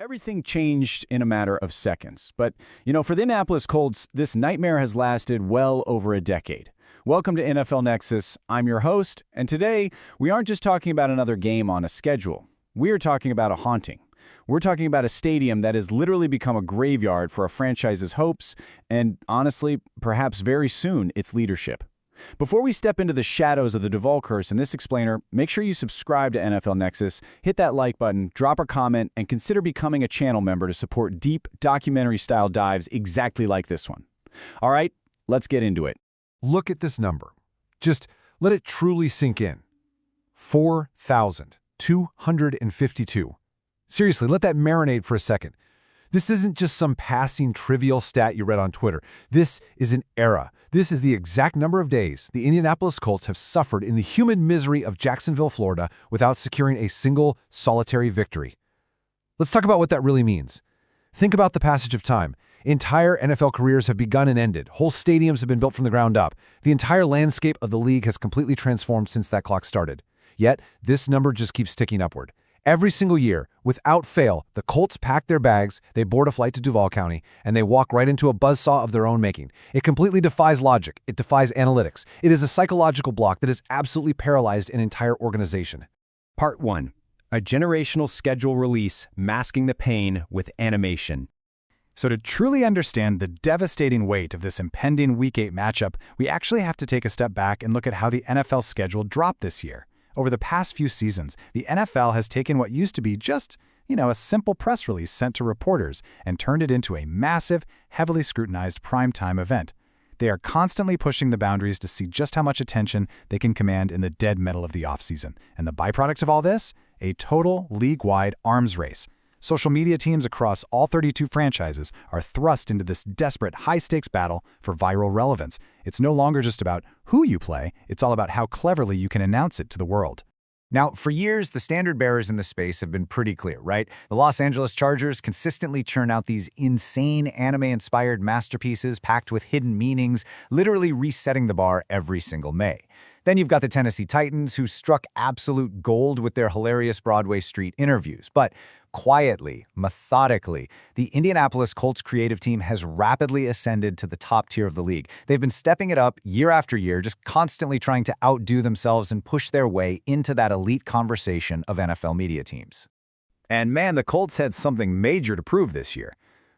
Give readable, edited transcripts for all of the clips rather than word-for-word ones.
Everything changed in a matter of seconds. But, for the Indianapolis Colts, this nightmare has lasted well over a decade. Welcome to NFL Nexus. I'm your host, and today we aren't just talking about another game on a schedule. We're talking about a haunting. We're talking about a stadium that has literally become a graveyard for a franchise's hopes and, honestly, perhaps very soon, its leadership. Before we step into the shadows of the Duval curse in this explainer, make sure you subscribe to NFL Nexus, hit that like button, drop a comment, and consider becoming a channel member to support deep, documentary-style dives exactly like this one. All right, let's get into it. Look at this number. Just let it truly sink in. 4,252. Seriously, let that marinate for a second. This isn't just some passing trivial stat you read on Twitter. This is an era. This is the exact number of days the Indianapolis Colts have suffered in the human misery of Jacksonville, Florida, without securing a single, solitary victory. Let's talk about what that really means. Think about the passage of time. Entire NFL careers have begun and ended. Whole stadiums have been built from the ground up. The entire landscape of the league has completely transformed since that clock started. Yet, this number just keeps ticking upward. Every single year, without fail, the Colts pack their bags, they board a flight to Duval County, and they walk right into a buzzsaw of their own making. It completely defies logic. It defies analytics. It is a psychological block that has absolutely paralyzed an entire organization. Part 1. A generational schedule release masking the pain with animation. So to truly understand the devastating weight of this impending Week 8 matchup, we actually have to take a step back and look at how the NFL schedule dropped this year. Over the past few seasons, the NFL has taken what used to be just, a simple press release sent to reporters and turned it into a massive, heavily scrutinized primetime event. They are constantly pushing the boundaries to see just how much attention they can command in the dead middle of the offseason. And the byproduct of all this? A total league-wide arms race. Social media teams across all 32 franchises are thrust into this desperate, high-stakes battle for viral relevance. It's no longer just about who you play, it's all about how cleverly you can announce it to the world. Now, for years, the standard bearers in the space have been pretty clear, right? The Los Angeles Chargers consistently churn out these insane anime-inspired masterpieces packed with hidden meanings, literally resetting the bar every single May. Then you've got the Tennessee Titans, who struck absolute gold with their hilarious Broadway Street interviews. But quietly, methodically, the Indianapolis Colts creative team has rapidly ascended to the top tier of the league. They've been stepping it up year after year, just constantly trying to outdo themselves and push their way into that elite conversation of NFL media teams. And man, the Colts had something major to prove this year.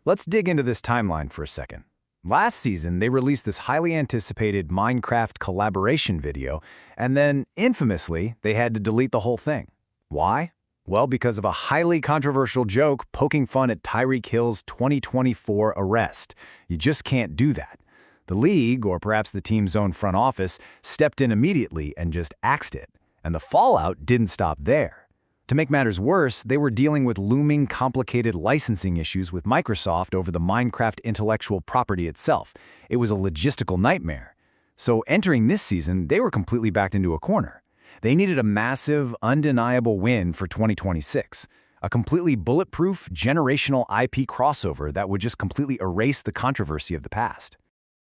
Let's dig into this timeline for a second. Last season, they released this highly anticipated Minecraft collaboration video, and then, infamously, they had to delete the whole thing. Why? Well, because of a highly controversial joke poking fun at Tyreek Hill's 2024 arrest. You just can't do that. The league, or perhaps the team's own front office, stepped in immediately and just axed it. And the fallout didn't stop there. To make matters worse, they were dealing with looming, complicated licensing issues with Microsoft over the Minecraft intellectual property itself. It was a logistical nightmare. So entering this season, they were completely backed into a corner. They needed a massive, undeniable win for 2026. A completely bulletproof, generational IP crossover that would just completely erase the controversy of the past.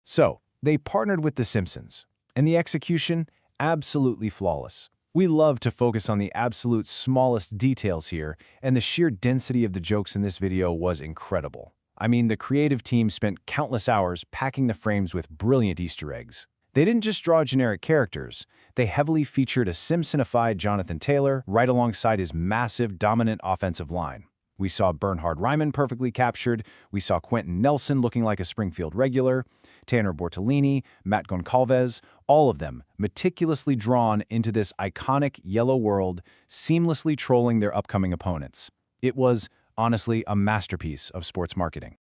So, they partnered with The Simpsons, and the execution, absolutely flawless. We love to focus on the absolute smallest details here, and the sheer density of the jokes in this video was incredible. I mean, the creative team spent countless hours packing the frames with brilliant Easter eggs. They didn't just draw generic characters, they heavily featured a Simpsonified Jonathan Taylor right alongside his massive, dominant offensive line. We saw Bernhard Raimann perfectly captured, we saw Quentin Nelson looking like a Springfield regular, Tanner Bortolini, Matt Goncalves, all of them meticulously drawn into this iconic yellow world, seamlessly trolling their upcoming opponents. It was, honestly, a masterpiece of sports marketing.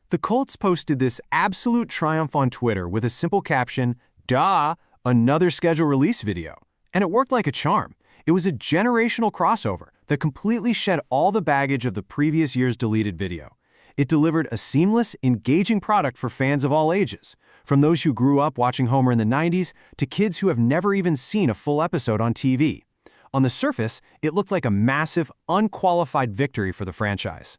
The Colts posted this absolute triumph on Twitter with a simple caption, "Duh, another schedule release video." And it worked like a charm. It was a generational crossover that completely shed all the baggage of the previous year's deleted video. It delivered a seamless, engaging product for fans of all ages, from those who grew up watching Homer in the 90s to kids who have never even seen a full episode on TV. On the surface, it looked like a massive, unqualified victory for the franchise.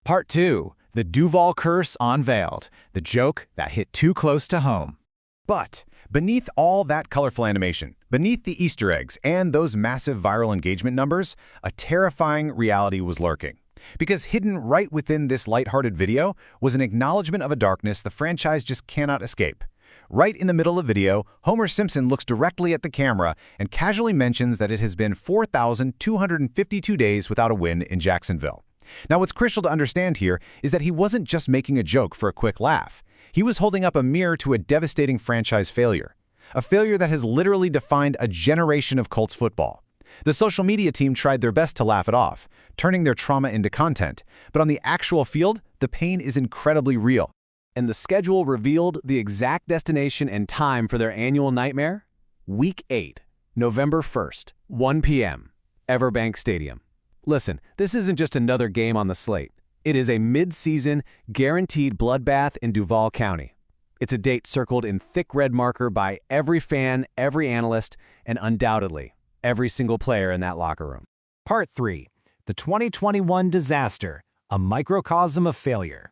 Part 2. The Duval curse unveiled. The joke that hit too close to home. But beneath all that colorful animation, beneath the Easter eggs and those massive viral engagement numbers, a terrifying reality was lurking. Because hidden right within this lighthearted video was an acknowledgement of a darkness the franchise just cannot escape. Right in the middle of the video, Homer Simpson looks directly at the camera and casually mentions that it has been 4,252 days without a win in Jacksonville. Now, what's crucial to understand here is that he wasn't just making a joke for a quick laugh. He was holding up a mirror to a devastating franchise failure. A failure that has literally defined a generation of Colts football. The social media team tried their best to laugh it off, turning their trauma into content. But on the actual field, the pain is incredibly real. And the schedule revealed the exact destination and time for their annual nightmare? Week 8, November 1st, 1 p.m., Everbank Stadium. Listen, this isn't just another game on the slate. It is a mid-season, guaranteed bloodbath in Duval County. It's a date circled in thick red marker by every fan, every analyst, and undoubtedly, every single player in that locker room. Part 3. The 2021 Disaster, a microcosm of failure.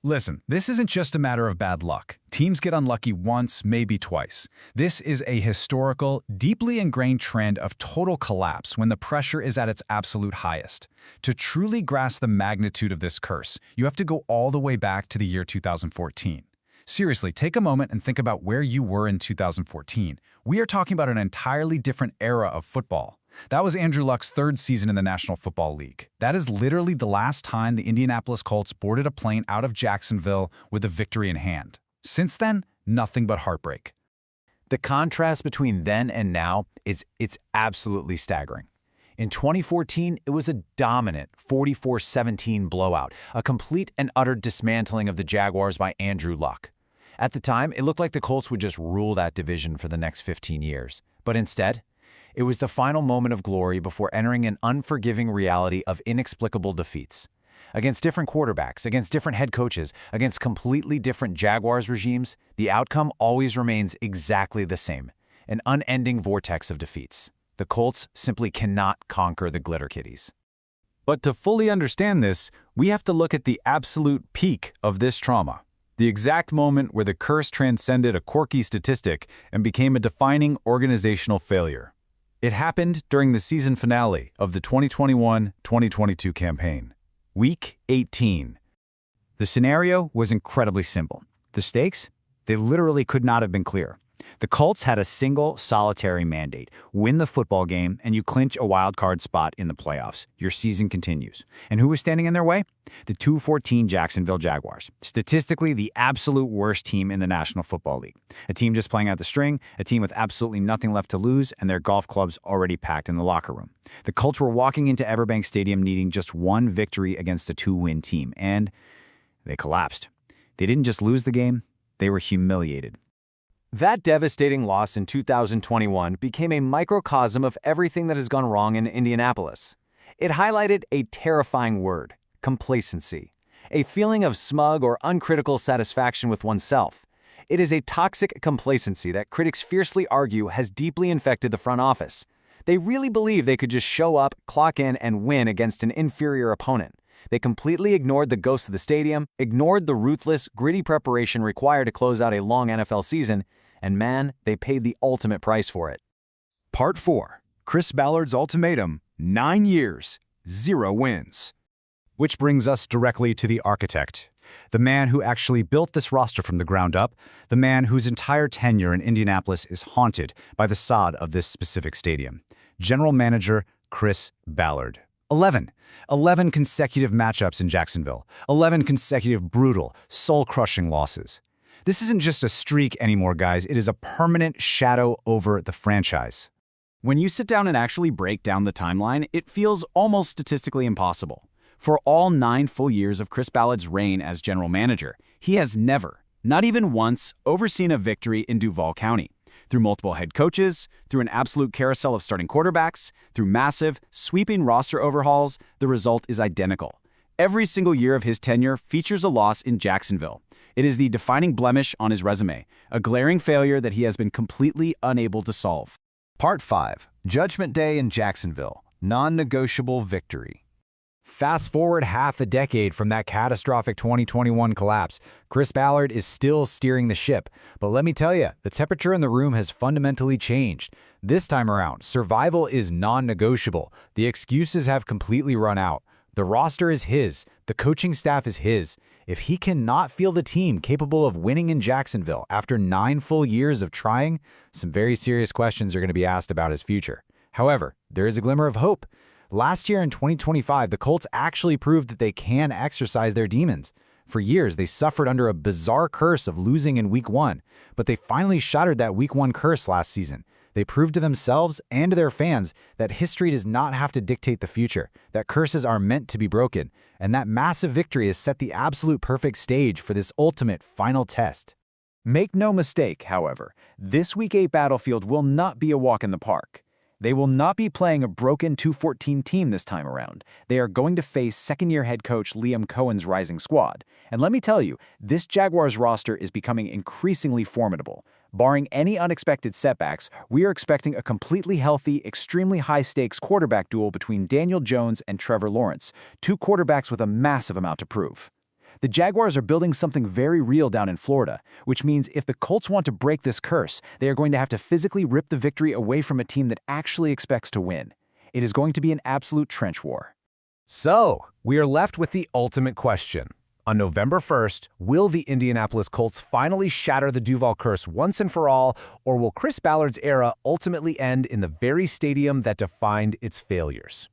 Listen, this isn't just a matter of bad luck. Teams get unlucky once, maybe twice. This is a historical, deeply ingrained trend of total collapse when the pressure is at its absolute highest. To truly grasp the magnitude of this curse, you have to go all the way back to the year 2014. Seriously, take a moment and think about where you were in 2014. We are talking about an entirely different era of football. That was Andrew Luck's third season in the National Football League. That is literally the last time the Indianapolis Colts boarded a plane out of Jacksonville with a victory in hand. Since then, nothing but heartbreak. The contrast between then and now it's absolutely staggering. In 2014, it was a dominant 44-17 blowout, a complete and utter dismantling of the Jaguars by Andrew Luck. At the time, it looked like the Colts would just rule that division for the next 15 years. But instead, it was the final moment of glory before entering an unforgiving reality of inexplicable defeats. Against different quarterbacks, against different head coaches, against completely different Jaguars regimes, the outcome always remains exactly the same, an unending vortex of defeats. The Colts simply cannot conquer the Glitter Kitties. But to fully understand this, we have to look at the absolute peak of this trauma. The exact moment where the curse transcended a quirky statistic and became a defining organizational failure. It happened during the season finale of the 2021-2022 campaign. Week 18. The scenario was incredibly simple. The stakes? They literally could not have been clearer. The Colts had a single, solitary mandate. Win the football game, and you clinch a wild card spot in the playoffs. Your season continues. And who was standing in their way? The 2-14 Jacksonville Jaguars. Statistically, the absolute worst team in the National Football League. A team just playing out the string, a team with absolutely nothing left to lose, and their golf clubs already packed in the locker room. The Colts were walking into Everbank Stadium needing just one victory against a 2-win team, and they collapsed. They didn't just lose the game, they were humiliated. That devastating loss in 2021 became a microcosm of everything that has gone wrong in Indianapolis. It highlighted a terrifying word: complacency, a feeling of smug or uncritical satisfaction with oneself. It is a toxic complacency that critics fiercely argue has deeply infected the front office. They really believe they could just show up, clock in, and win against an inferior opponent. They completely ignored the ghosts of the stadium, ignored the ruthless, gritty preparation required to close out a long NFL season, and man, they paid the ultimate price for it. Part 4. Chris Ballard's ultimatum: 9 years, 0 wins. Which brings us directly to the architect, the man who actually built this roster from the ground up, the man whose entire tenure in Indianapolis is haunted by the sod of this specific stadium. General Manager Chris Ballard. 11 consecutive matchups in Jacksonville. 11 consecutive brutal, soul-crushing losses. This isn't just a streak anymore, guys. It is a permanent shadow over the franchise. When you sit down and actually break down the timeline, it feels almost statistically impossible. For all 9 full years of Chris Ballard's reign as general manager, he has never, not even once, overseen a victory in Duval County. Through multiple head coaches, through an absolute carousel of starting quarterbacks, through massive, sweeping roster overhauls, the result is identical. Every single year of his tenure features a loss in Jacksonville. It is the defining blemish on his resume, a glaring failure that he has been completely unable to solve. Part 5. Judgment Day in Jacksonville. Non-negotiable victory. Fast forward half a decade from that catastrophic 2021 collapse, Chris Ballard is still steering the ship. But let me tell you, the temperature in the room has fundamentally changed. This time around, survival is non-negotiable. The excuses have completely run out. The roster is his. The coaching staff is his. If he cannot feel the team capable of winning in Jacksonville after 9 full years of trying, some very serious questions are going to be asked about his future. However, there is a glimmer of hope. Last year in 2025, the Colts actually proved that they can exercise their demons. For years, they suffered under a bizarre curse of losing in Week 1, but they finally shattered that Week 1 curse last season. They proved to themselves and to their fans that history does not have to dictate the future, that curses are meant to be broken, and that massive victory has set the absolute perfect stage for this ultimate final test. Make no mistake, however, this Week 8 battlefield will not be a walk in the park. They will not be playing a broken 2-14 team this time around. They are going to face second-year head coach Liam Cohen's rising squad. And let me tell you, this Jaguars roster is becoming increasingly formidable. Barring any unexpected setbacks, we are expecting a completely healthy, extremely high-stakes quarterback duel between Daniel Jones and Trevor Lawrence, two quarterbacks with a massive amount to prove. The Jaguars are building something very real down in Florida, which means if the Colts want to break this curse, they are going to have to physically rip the victory away from a team that actually expects to win. It is going to be an absolute trench war. So, we are left with the ultimate question. On November 1st, will the Indianapolis Colts finally shatter the Duval curse once and for all, or will Chris Ballard's era ultimately end in the very stadium that defined its failures?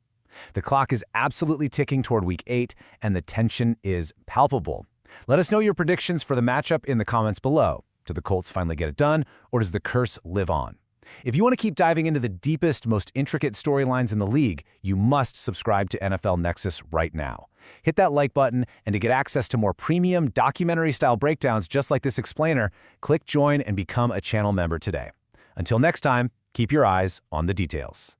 The clock is absolutely ticking toward Week 8, and the tension is palpable. Let us know your predictions for the matchup in the comments below. Do the Colts finally get it done, or does the curse live on? If you want to keep diving into the deepest, most intricate storylines in the league, you must subscribe to NFL Nexus right now. Hit that like button, and to get access to more premium documentary-style breakdowns just like this explainer, click join and become a channel member today. Until next time, keep your eyes on the details.